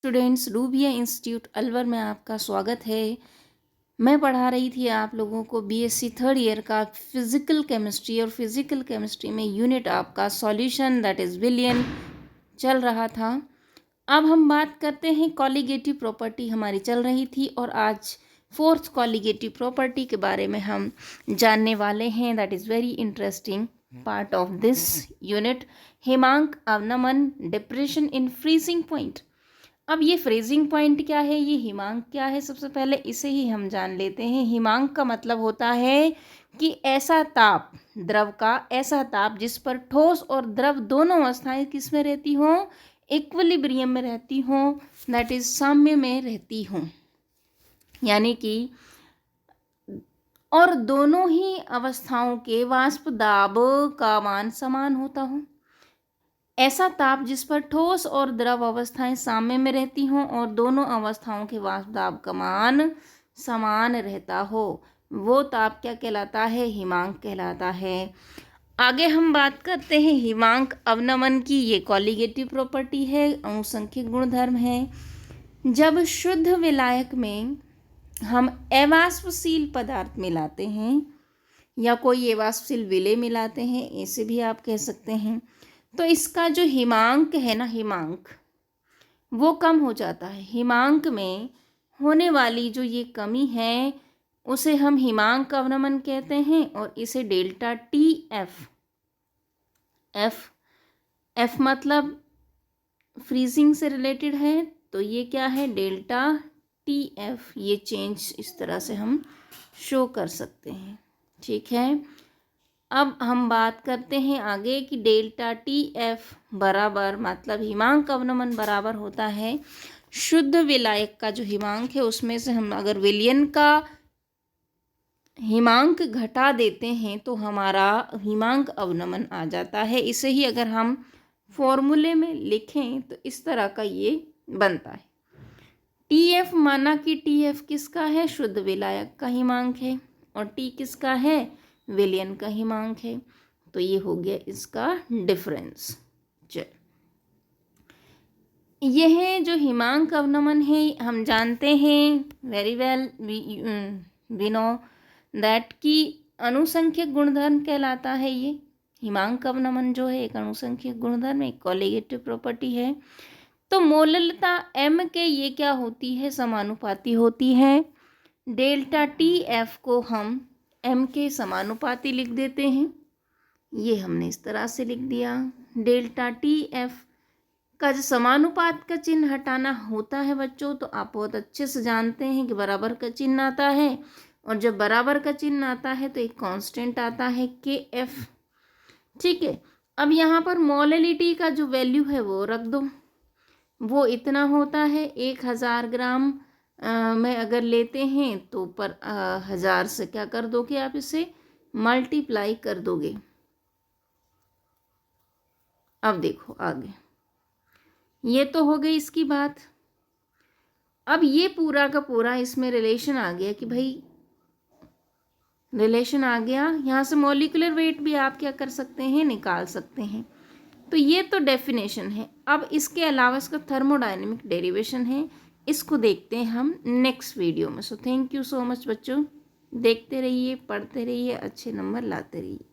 Students, rubia institute Alwar में आपका स्वागत है। मैं पढ़ा रही थी आप लोगों को बीएससी थर्ड ईयर का फिज़िकल केमिस्ट्री, और फिज़िकल केमिस्ट्री में यूनिट आपका सॉल्यूशन दैट इज़ विलियन चल रहा था। अब हम बात करते हैं कॉलिगेटिव प्रॉपर्टी हमारी चल रही थी, और आज फोर्थ कॉलिगेटिव प्रॉपर्टी के बारे में हम जानने वाले हैं। That is very interesting part of this unit. हिमांक अवनमन डिप्रेशन इन फ्रीजिंग पॉइंट। अब ये फ्रीजिंग पॉइंट क्या है, ये हिमांक क्या है, सबसे पहले इसे ही हम जान लेते हैं। हिमांक का मतलब होता है कि ऐसा ताप, द्रव का ऐसा ताप जिस पर ठोस और द्रव दोनों अवस्थाएं किस में रहती हों, इक्विलिब्रियम में रहती हों, दैट इज साम्य में रहती हों, यानी कि और दोनों ही अवस्थाओं के वाष्प दाब का मान समान होता हो। ऐसा ताप जिस पर ठोस और द्रव अवस्थाएं साम्य में रहती हों और दोनों अवस्थाओं के वाष्प दाब का मान समान रहता हो, वो ताप क्या कहलाता है? हिमांक कहलाता है। आगे हम बात करते हैं हिमांक अवनमन की। ये कॉलिगेटिव प्रॉपर्टी है, अनुसंख्यिक गुणधर्म है। जब शुद्ध विलायक में हम अवाष्पशील पदार्थ मिलाते हैं या कोई अवाष्पशील विलेय मिलाते हैं, ऐसे भी आप कह सकते हैं, तो इसका जो हिमांक है ना, हिमांक वो कम हो जाता है। हिमांक में होने वाली जो ये कमी है उसे हम हिमांक अवनमन कहते हैं, और इसे डेल्टा टी एफ, एफ मतलब फ्रीजिंग से रिलेटेड है, तो ये क्या है? Delta T F. ये चेंज इस तरह से हम शो कर सकते हैं, ठीक है। अब हम बात करते हैं आगे कि डेल्टा टी एफ बराबर, मतलब हिमांक अवनमन बराबर होता है शुद्ध विलायक का जो हिमांक है उसमें से हम अगर विलयन का हिमांक घटा देते हैं तो हमारा हिमांक अवनमन आ जाता है। इसे ही अगर हम फॉर्मूले में लिखें तो इस तरह का ये बनता है। टी एफ, माना कि टी एफ किसका है? शुद्ध विलायक का हिमांक है, और टी किसका है? विलयन का हिमांक है। तो ये हो गया इसका डिफरेंस। चल, यह जो हिमांक अवनमन है हम जानते हैं very well, we know that कि अनुसंख्यक गुणधर्म कहलाता है। ये हिमांक अवनमन जो है एक अनुसंख्यक गुणधर्म, एक कॉलिगेटिव प्रॉपर्टी है। तो मोललता m के ये क्या होती है? समानुपाती होती है। डेल्टा टी एफ को हम m के समानुपाती लिख देते हैं। ये हमने इस तरह से लिख दिया। डेल्टा टी एफ का जो समानुपात का चिन्ह हटाना होता है बच्चों, तो आप बहुत अच्छे से जानते हैं कि बराबर का चिन्ह आता है, और जब बराबर का चिन्ह आता है तो एक कांस्टेंट आता है के एफ, ठीक है। अब यहाँ पर मोललिटी का जो वैल्यू है वो रख दो। वो इतना होता है 1000 ग्राम में अगर लेते हैं तो पर 1000 से क्या कर दोगे आप? इसे मल्टीप्लाई कर दोगे। अब देखो आगे, ये तो हो गई इसकी बात। अब ये पूरा का पूरा इसमें रिलेशन आ गया कि भाई रिलेशन आ गया। यहाँ से मॉलिक्यूलर वेट भी आप क्या कर सकते हैं? निकाल सकते हैं। तो ये तो डेफिनेशन है। अब इसके अलावा इसका थर्मोडायनेमिक डेरिवेशन है, इसको देखते हैं हम नेक्स्ट वीडियो में। So thank you so much बच्चों, देखते रहिए, पढ़ते रहिए, अच्छे नंबर लाते रहिए।